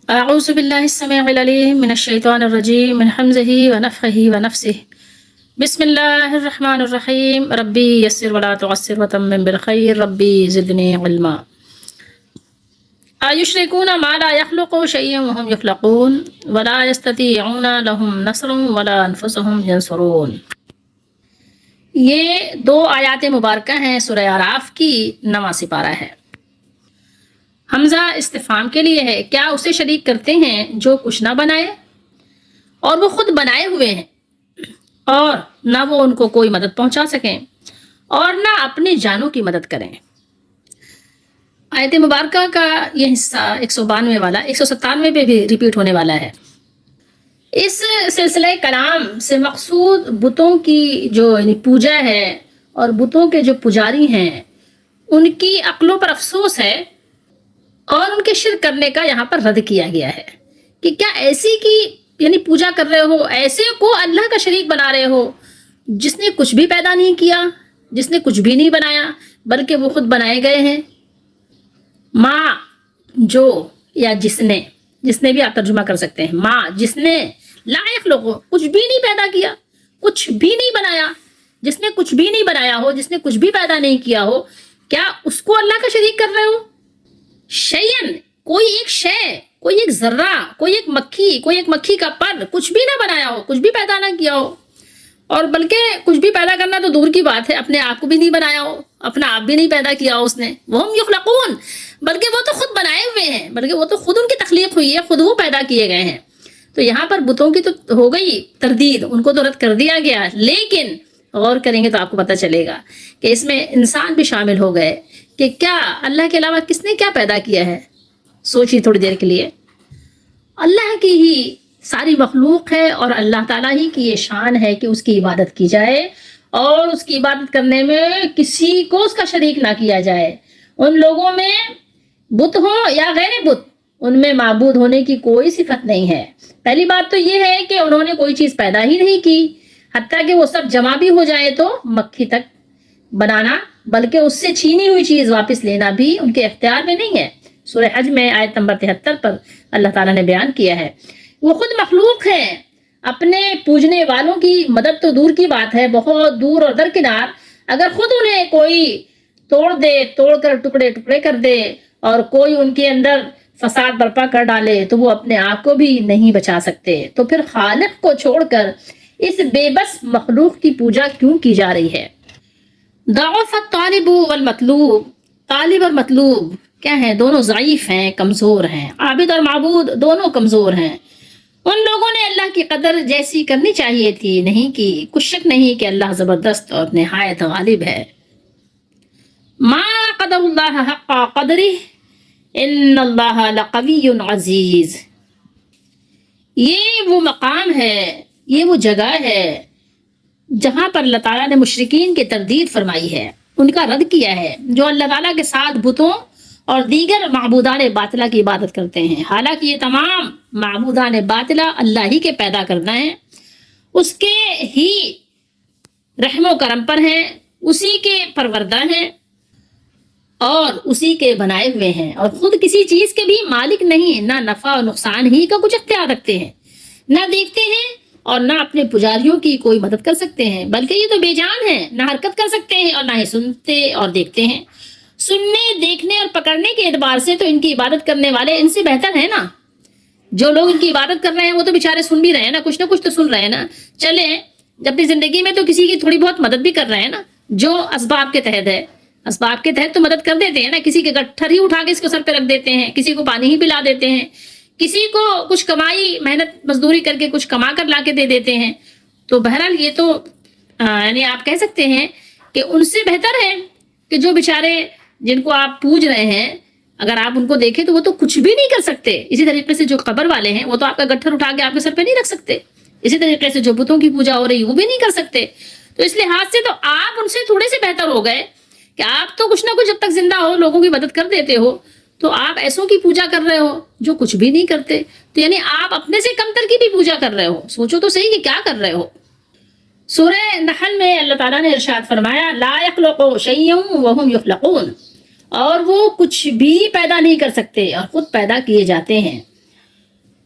أعوذ بالله السميع العليم من الشيطان الرجيم من حمزه ونفخه ونفسه. بسم الله الرحمن الرحيم. ربي يسر ولا تعسر وتمم بالخير. ربي زدني علما. أيشركون ما لا يخلق شيئا وهم يخلقون ولا يستطيعون لهم نصر ولا أنفسهم ينصرون. یہ دو آیات مبارکہ ہیں سورہ اعراف کی 9واں سپارہ ہے. حمزہ استفہام کے لیے ہے، کیا اسے شریک کرتے ہیں جو کچھ نہ بنائے اور وہ خود بنائے ہوئے ہیں، اور نہ وہ ان کو کوئی مدد پہنچا سکیں اور نہ اپنی جانوں کی مدد کریں. آیت مبارکہ کا یہ حصہ 192 والا 197 پہ بھی ریپیٹ ہونے والا ہے. اس سلسلہ کلام سے مقصود بتوں کی جو پوجا ہے اور بتوں کے جو پجاری ہیں ان کی عقلوں پر افسوس ہے، اور ان کے شرک کرنے کا یہاں پر رد کیا گیا ہے کہ کیا ایسی کی پوجا کر رہے ہو، ایسے کو اللہ کا شریک بنا رہے ہو جس نے کچھ بھی پیدا نہیں کیا، جس نے کچھ بھی نہیں بنایا بلکہ وہ خود بنائے گئے ہیں. ماں جو یا جس نے بھی آپ ترجمہ کر سکتے ہیں، ماں جس نے لا یخلق کچھ بھی نہیں پیدا کیا، کچھ بھی نہیں بنایا، جس نے کچھ بھی نہیں بنایا ہو، جس نے کچھ بھی پیدا نہیں کیا ہو، کیا اس کو اللہ کا شریک کر رہے ہو؟ شیئن کوئی ایک شے، کوئی ایک ذرہ، کوئی ایک مکھی کا پر کچھ بھی نہ بنایا ہو، کچھ بھی پیدا نہ کیا ہو، اور بلکہ کچھ بھی پیدا کرنا تو دور کی بات ہے، اپنے آپ کو بھی نہیں بنایا ہو، اپنا آپ بھی نہیں پیدا کیا ہو اس نے. وہم یخلقون بلکہ وہ تو خود بنائے ہوئے ہیں، بلکہ وہ تو خود ان کی تخلیق ہوئی ہے، خود وہ پیدا کیے گئے ہیں. تو یہاں پر بتوں کی تو ہو گئی تردید، ان کو تو رد کر دیا گیا، لیکن غور کریں گے تو آپ کو پتہ چلے گا کہ اس میں انسان بھی شامل ہو گئے کہ کیا اللہ کے علاوہ کس نے کیا پیدا کیا ہے. سوچیے تھوڑی دیر کے لیے. اللہ کی ہی ساری مخلوق ہے اور اللہ تعالیٰ ہی کی یہ شان ہے کہ اس کی عبادت کی جائے اور اس کی عبادت کرنے میں کسی کو اس کا شریک نہ کیا جائے. ان لوگوں میں بت ہو یا غیر بت، ان میں معبود ہونے کی کوئی صفت نہیں ہے. پہلی بات تو یہ ہے کہ انہوں نے کوئی چیز پیدا ہی نہیں کی، حتیٰ کہ وہ سب جمع بھی ہو جائے تو مکھی تک بنانا بلکہ اس سے چھینی ہوئی چیز واپس لینا بھی ان کے اختیار میں نہیں ہے. سورہ حج میں آیت نمبر 73 پر اللہ تعالیٰ نے بیان کیا ہے. وہ خود مخلوق ہیں، اپنے پوجنے والوں کی مدد تو دور کی بات ہے، بہت دور اور درکنار. اگر خود انہیں کوئی توڑ کر ٹکڑے ٹکڑے کر دے اور کوئی ان کے اندر فساد برپا کر ڈالے تو وہ اپنے آپ کو بھی نہیں بچا سکتے. تو پھر خالق کو چھوڑ کر اس بے بس مخلوق کی پوجا کیوں کی جا رہی ہے؟ ضعف الطالب والمطلوب، طالب اور مطلوب کیا ہیں؟ دونوں ضعیف ہیں، کمزور ہیں. عابد اور معبود دونوں کمزور ہیں. ان لوگوں نے اللہ کی قدر جیسی کرنی چاہیے تھی نہیں کی. کچھ شک نہیں کہ اللہ زبردست اور نہایت غالب ہے. ما قدر اللہ حق قدرہ ان اللہ لقوی عزیز. یہ وہ مقام ہے، یہ وہ جگہ ہے جہاں پر اللہ تعالیٰ نے مشرکین کی تردید فرمائی ہے، ان کا رد کیا ہے جو اللہ تعالیٰ کے ساتھ بتوں اور دیگر معبودان باطلہ کی عبادت کرتے ہیں. حالانکہ یہ تمام معبودان باطلہ اللہ ہی کے پیدا کرنا ہے، اس کے ہی رحم و کرم پر ہیں، اسی کے پروردہ ہیں اور اسی کے بنائے ہوئے ہیں، اور خود کسی چیز کے بھی مالک نہیں، نہ نفع و نقصان ہی کا کچھ اختیار رکھتے ہیں، نہ دیکھتے ہیں اور نہ اپنے پجاریوں کی کوئی مدد کر سکتے ہیں، بلکہ یہ تو بے جان ہیں، نہ حرکت کر سکتے ہیں اور نہ ہی سنتے اور دیکھتے ہیں. سننے، دیکھنے اور پکڑنے کے اعتبار سے تو ان کی عبادت کرنے والے ان سے بہتر ہیں نا. جو لوگ ان کی عبادت کر رہے ہیں وہ تو بیچارے سن بھی رہے ہیں نا کچھ تو سن رہے ہیں نا. چلیں اپنی زندگی میں تو کسی کی تھوڑی بہت مدد بھی کر رہے ہیں نا، جو اسباب کے تحت ہے، اسباب کے تحت تو مدد کر دیتے ہیں نا. کسی کے گٹھر ہی اٹھا کے اس کو سر پہ رکھ دیتے ہیں، کسی کو پانی ہی پلا دیتے ہیں، کسی کو کچھ کمائی محنت مزدوری کر کے کچھ کما کر لا کے دے دیتے ہیں. تو بہرحال یہ تو آپ کہہ سکتے ہیں کہ ان سے بہتر ہے کہ جو بیچارے جن کو آپ پوج رہے ہیں، اگر آپ ان کو دیکھیں تو وہ تو کچھ بھی نہیں کر سکتے. اسی طریقے سے جو قبر والے ہیں وہ تو آپ کا گٹھر اٹھا کے آپ کے سر پہ نہیں رکھ سکتے. اسی طریقے سے جو بتوں کی پوجا ہو رہی وہ بھی نہیں کر سکتے. تو اس لحاظ سے تو آپ ان سے تھوڑے سے بہتر ہو گئے کہ آپ تو کچھ نہ کچھ جب تک زندہ ہو لوگوں کی مدد کر دیتے ہو، تو آپ ایسوں کی پوجا کر رہے ہو جو کچھ بھی نہیں کرتے. تو یعنی آپ اپنے سے کمتر کی بھی پوجا کر رہے ہو. سوچو تو صحیح کہ کیا کر رہے ہو. سورہ نحل میں اللہ تعالیٰ نے ارشاد فرمایا لا یخلق شیئا وہم یخلقون، اور وہ کچھ بھی پیدا نہیں کر سکتے اور خود پیدا کیے جاتے ہیں.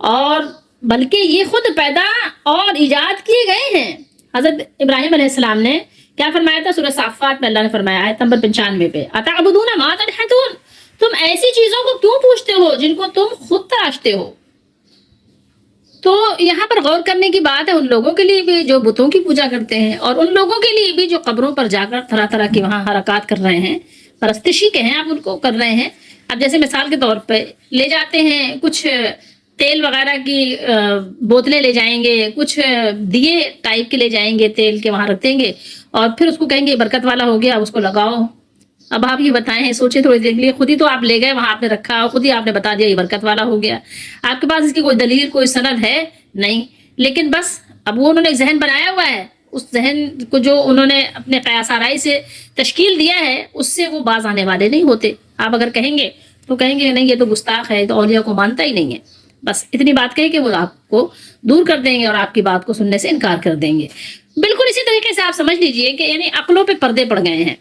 اور بلکہ یہ خود پیدا اور ایجاد کیے گئے ہیں۔ حضرت ابراہیم علیہ السلام نے کیا فرمایا تھا؟ سورہ صافات میں اللہ نے فرمایا آیت نمبر 95 پہ، اتعبدون ما تنحتون، تم ایسی چیزوں کو کیوں پوچھتے ہو جن کو تم خود تراشتے ہو۔ تو یہاں پر غور کرنے کی بات ہے ان لوگوں کے لیے بھی جو بتوں کی پوجا کرتے ہیں، اور ان لوگوں کے لیے بھی جو قبروں پر جا کر طرح طرح کی وہاں حرکات کر رہے ہیں، پرستشی کے ہیں آپ ان کو کر رہے ہیں۔ اب جیسے مثال کے طور پہ لے جاتے ہیں کچھ تیل وغیرہ کی بوتلیں لے جائیں گے، کچھ دیے ٹائپ کے لے جائیں گے تیل کے، وہاں رکھ دیں گے اور پھر اس کو کہیں گے برکت والا ہو گیا، اس کو لگاؤ۔ اب آپ یہ بتائیں، سوچیں تھوڑی دیر کے لیے، خود ہی تو آپ لے گئے وہاں، آپ نے رکھا اور خود ہی آپ نے بتا دیا یہ برکت والا ہو گیا، آپ کے پاس اس کی کوئی دلیل کوئی سند ہے نہیں، لیکن بس اب وہ انہوں نے ایک ذہن بنایا ہوا ہے، اس ذہن کو جو انہوں نے اپنے قیاس آرائی سے تشکیل دیا ہے اس سے وہ باز آنے والے نہیں ہوتے۔ آپ اگر کہیں گے تو کہیں گے نہیں یہ تو گستاخ ہے، تو اولیاء کو مانتا ہی نہیں ہے، بس اتنی بات کہے کہ وہ آپ کو دور کر دیں گے اور آپ کی بات کو سننے سے انکار کر دیں گے۔ بالکل اسی طریقے سے آپ سمجھ لیجئے کہ یعنی عقلوں پہ پردے پڑ گئے ہیں۔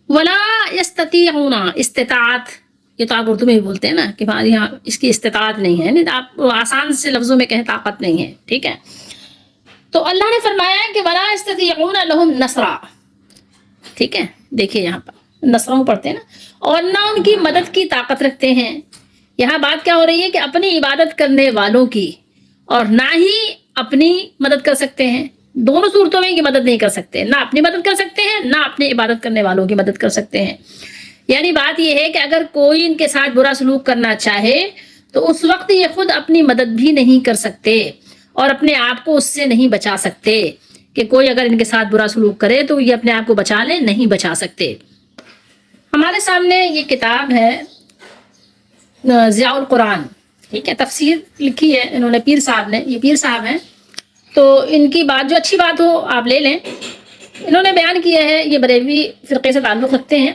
ولا یستطیعون، استطاعت، یہ تو آپ اردو میں بھی بولتے ہیں نا کہ ہمارے یہاں اس کی استطاعت نہیں ہے، نہیں آپ آسان سے لفظوں میں کہیں طاقت نہیں ہے، ٹھیک ہے۔ تو اللہ نے فرمایا کہ ولا یستطیعون لهم نصرا، ٹھیک ہے، دیکھیے یہاں پر نصروں پڑھتے ہیں نا، اور نہ ان کی مدد کی طاقت رکھتے ہیں۔ یہاں بات کیا ہو رہی ہے کہ اپنی عبادت کرنے والوں کی، اور نہ ہی اپنی مدد کر سکتے ہیں۔ دونوں صورتوں میں کی مدد نہیں کر سکتے، نہ اپنی مدد کر سکتے ہیں نہ اپنی عبادت کرنے والوں کی مدد کر سکتے ہیں۔ یعنی بات یہ ہے کہ اگر کوئی ان کے ساتھ برا سلوک کرنا چاہے تو اس وقت یہ خود اپنی مدد بھی نہیں کر سکتے اور اپنے آپ کو اس سے نہیں بچا سکتے، کہ کوئی اگر ان کے ساتھ برا سلوک کرے تو یہ اپنے آپ کو بچا لیں، نہیں بچا سکتے۔ ہمارے سامنے یہ کتاب ہے ضیاء القرآن، ٹھیک ہے، تفسیر لکھی ہے انہوں نے، پیر صاحب نے، یہ پیر صاحب ہیں، تو ان کی بات جو اچھی بات ہو آپ لے لیں۔ انہوں نے بیان کیا ہے، یہ بریلوی فرقے سے تعلق رکھتے ہیں،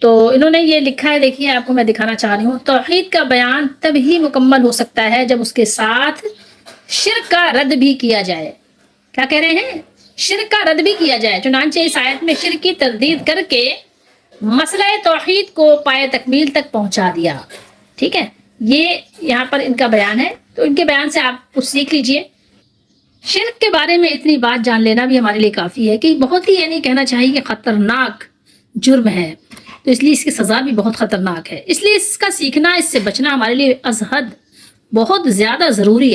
تو انہوں نے یہ لکھا ہے، دیکھیے آپ کو میں دکھانا چاہ رہی ہوں، توحید کا بیان تب ہی مکمل ہو سکتا ہے جب اس کے ساتھ شرک کا رد بھی کیا جائے۔ کیا کہہ رہے ہیں؟ شرک کا رد بھی کیا جائے۔ چنانچہ اس آیت میں شرک کی تردید کر کے مسئلہ توحید کو پائے تکمیل تک پہنچا دیا، ٹھیک ہے، یہ یہاں پر ان کا بیان ہے، تو ان کے بیان سے آپ کچھ سیکھ لیجئے۔ شرک کے بارے میں اتنی بات جان لینا بھی ہمارے لیے کافی ہے کہ بہت ہی یعنی کہنا چاہیے کہ خطرناک جرم ہے، تو اس لیے اس کی سزا بھی بہت خطرناک ہے، اس لیے اس کا سیکھنا، اس سے بچنا ہمارے لیے از حد بہت زیادہ ضروری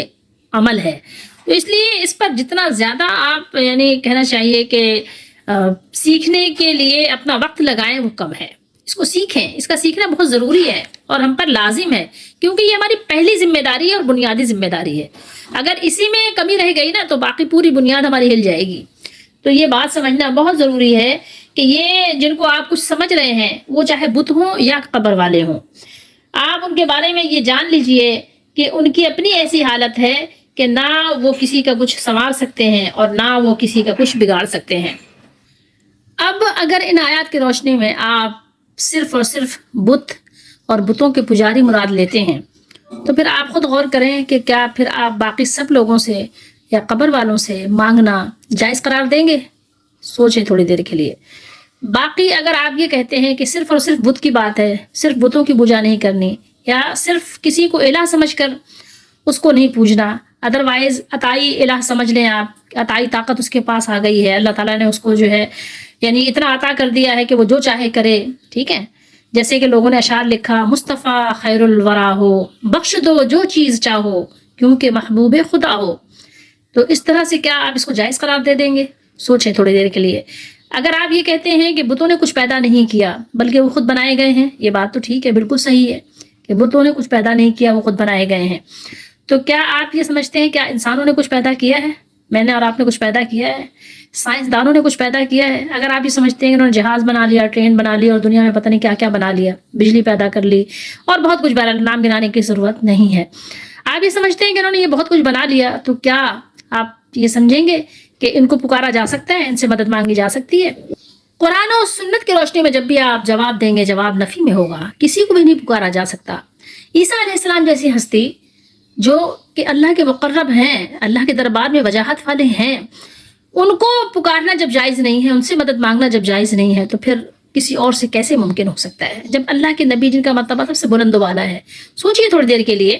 عمل ہے۔ تو اس لیے اس پر جتنا زیادہ آپ یعنی کہنا چاہیے کہ سیکھنے کے لیے اپنا وقت لگائیں وہ کم ہے۔ اس کو سیکھیں، اس کا سیکھنا بہت ضروری ہے اور ہم پر لازم ہے، کیونکہ یہ ہماری پہلی ذمہ داری ہے اور بنیادی ذمہ داری ہے۔ اگر اسی میں کمی رہ گئی نا تو باقی پوری بنیاد ہماری ہل جائے گی۔ تو یہ بات سمجھنا بہت ضروری ہے کہ یہ جن کو آپ کچھ سمجھ رہے ہیں وہ چاہے بت ہوں یا قبر والے ہوں، آپ ان کے بارے میں یہ جان لیجئے کہ ان کی اپنی ایسی حالت ہے کہ نہ وہ کسی کا کچھ سنوار سکتے ہیں اور نہ وہ کسی کا کچھ بگاڑ سکتے ہیں۔ اب اگر ان آیات کی روشنی میں آپ صرف اور صرف بت اور بتوں کے پجاری مراد لیتے ہیں تو پھر آپ خود غور کریں کہ کیا پھر آپ باقی سب لوگوں سے یا قبر والوں سے مانگنا جائز قرار دیں گے؟ سوچیں تھوڑی دیر کے لیے۔ باقی اگر آپ یہ کہتے ہیں کہ صرف اور صرف بت کی بات ہے، صرف بتوں کی پوجا نہیں کرنی، یا صرف کسی کو الہ سمجھ کر اس کو نہیں پوجنا، ادروائز عطائی الہ سمجھ لیں آپ، عطائی طاقت اس کے پاس آ گئی ہے، اللہ تعالیٰ نے اس کو جو ہے یعنی اتنا عطا کر دیا ہے کہ وہ جو چاہے کرے، ٹھیک ہے، جیسے کہ لوگوں نے اشعار لکھا، مصطفیٰ خیر الورا ہو، بخش دو جو چیز چاہو کیونکہ محبوب خدا ہو۔ تو اس طرح سے کیا آپ اس کو جائز قرار دے دیں گے؟ سوچیں تھوڑی دیر کے لیے۔ اگر آپ یہ کہتے ہیں کہ بتوں نے کچھ پیدا نہیں کیا بلکہ وہ خود بنائے گئے ہیں، یہ بات تو ٹھیک ہے، بالکل صحیح ہے کہ بتوں نے کچھ پیدا نہیں کیا، وہ خود بنائے گئے ہیں، تو کیا آپ یہ سمجھتے ہیں کیا انسانوں نے کچھ پیدا کیا ہے؟ میں نے اور آپ نے کچھ پیدا کیا ہے؟ سائنسدانوں نے کچھ پیدا کیا ہے؟ اگر آپ یہ سمجھتے ہیں کہ انہوں نے جہاز بنا لیا، ٹرین بنا لی اور دنیا میں پتہ نہیں کیا کیا بنا لیا، بجلی پیدا کر لی اور بہت کچھ، بہرحال نام گنانے کی ضرورت نہیں ہے، آپ یہ سمجھتے ہیں کہ انہوں نے یہ بہت کچھ بنا لیا، تو کیا آپ یہ سمجھیں گے کہ ان کو پکارا جا سکتا ہے، ان سے مدد مانگی جا سکتی ہے؟ قرآن اور سنت کی روشنی میں جب بھی آپ جواب دیں گے جواب نفی میں ہوگا، کسی کو بھی نہیں پکارا جا سکتا۔ عیسیٰ علیہ السلام جیسی ہستی جو کہ اللہ کے مقرب ہیں، اللہ کے دربار میں وجاہت والے ہیں، ان کو پکارنا جب جائز نہیں ہے، ان سے مدد مانگنا جب جائز نہیں ہے، تو پھر کسی اور سے کیسے ممکن ہو سکتا ہے جب اللہ کے نبی جن کا مرتبہ سب سے بلند و بالا ہے؟ سوچئے تھوڑی دیر کے لیے۔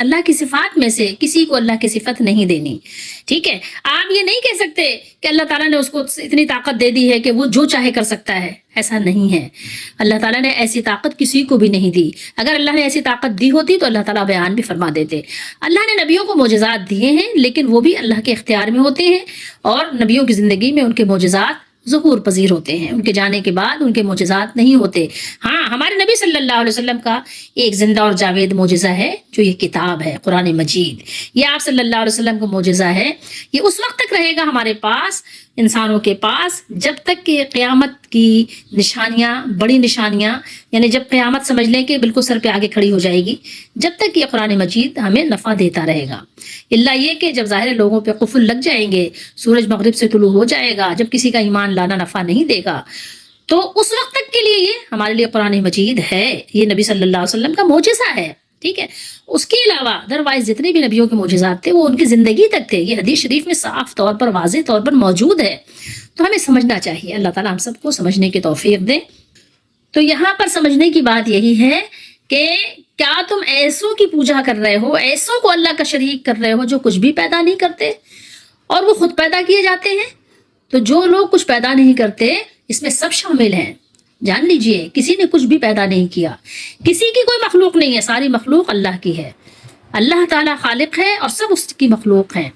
اللہ کی صفات میں سے کسی کو اللہ کی صفت نہیں دینی. ٹھیک ہے, آپ یہ نہیں کہہ سکتے کہ اللہ تعالیٰ نے اس کو اتنی طاقت دے دی ہے کہ وہ جو چاہے کر سکتا ہے. ایسا نہیں ہے. اللہ تعالیٰ نے ایسی طاقت کسی کو بھی نہیں دی. اگر اللہ نے ایسی طاقت دی ہوتی تو اللہ تعالیٰ بیان بھی فرما دیتے. اللہ نے نبیوں کو معجزات دیے ہیں, لیکن وہ بھی اللہ کے اختیار میں ہوتے ہیں, اور نبیوں کی زندگی میں ان کے معجزات ظہور پذیر ہوتے ہیں. ان کے جانے کے بعد ان کے معجزات نہیں ہوتے. ہاں, ہمارے نبی صلی اللہ علیہ وسلم کا ایک زندہ اور جاوید معجزہ ہے جو یہ کتاب ہے قرآن مجید. یہ آپ صلی اللہ علیہ وسلم کا معجزہ ہے. یہ اس وقت تک رہے گا ہمارے پاس, انسانوں کے پاس, جب تک کہ قیامت کی نشانیاں, بڑی نشانیاں, یعنی جب قیامت سمجھ لیں کہ بالکل سر پہ آگے کھڑی ہو جائے گی, جب تک یہ قرآن مجید ہمیں نفع دیتا رہے گا. اللہ یہ کہ جب ظاہر لوگوں پہ قفل لگ جائیں گے, سورج مغرب سے طلوع ہو جائے گا, جب کسی کا ایمان لانا نفع نہیں دے گا, تو اس وقت تک کے لیے یہ ہمارے لیے قرآن مجید ہے. یہ نبی صلی اللہ علیہ وسلم کا معجزہ ہے. ٹھیک ہے, اس کے علاوہ ادروائز جتنے بھی نبیوں کے معجزات تھے وہ ان کی زندگی تک تھے. یہ حدیث شریف میں صاف طور پر, واضح طور پر موجود ہے. تو ہمیں سمجھنا چاہیے. اللہ تعالیٰ ہم سب کو سمجھنے کی توفیق دے. تو یہاں پر سمجھنے کی بات یہی ہے کہ کیا تم ایسوں کی پوجا کر رہے ہو, ایسوں کو اللہ کا شریک کر رہے ہو جو کچھ بھی پیدا نہیں کرتے اور وہ خود پیدا کیے جاتے ہیں. تو جو لوگ کچھ پیدا نہیں کرتے اس میں سب شامل ہیں. جان لیجئے, کسی نے کچھ بھی پیدا نہیں کیا, کسی کی کوئی مخلوق نہیں ہے, ساری مخلوق اللہ کی ہے. اللہ تعالیٰ خالق ہے اور سب اس کی مخلوق ہیں.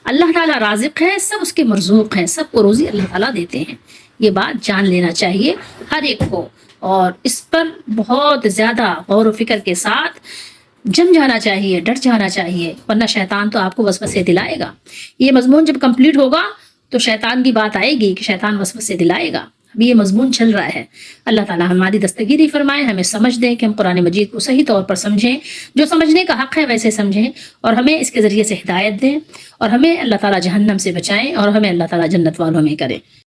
اللہ تعالیٰ رازق ہے, سب اس کے مرزوق ہیں, سب کو روزی اللہ تعالیٰ دیتے ہیں. یہ بات جان لینا چاہیے ہر ایک کو, اور اس پر بہت زیادہ غور و فکر کے ساتھ جم جانا چاہیے, ڈٹ جانا چاہیے, ورنہ شیطان تو آپ کو وسوسے دلائے گا. یہ مضمون جب کمپلیٹ ہوگا تو شیطان کی بات آئے گی کہ شیطان وسوسے دلائے گا. ابھی یہ مضمون چل رہا ہے. اللہ تعالیٰ ہماری دستگیری فرمائے, ہمیں سمجھ دیں کہ ہم قرآن مجید کو صحیح طور پر سمجھیں, جو سمجھنے کا حق ہے ویسے سمجھیں, اور ہمیں اس کے ذریعے سے ہدایت دیں, اور ہمیں اللہ تعالیٰ جہنم سے بچائیں, اور ہمیں اللہ تعالیٰ جنت والوں میں کریں.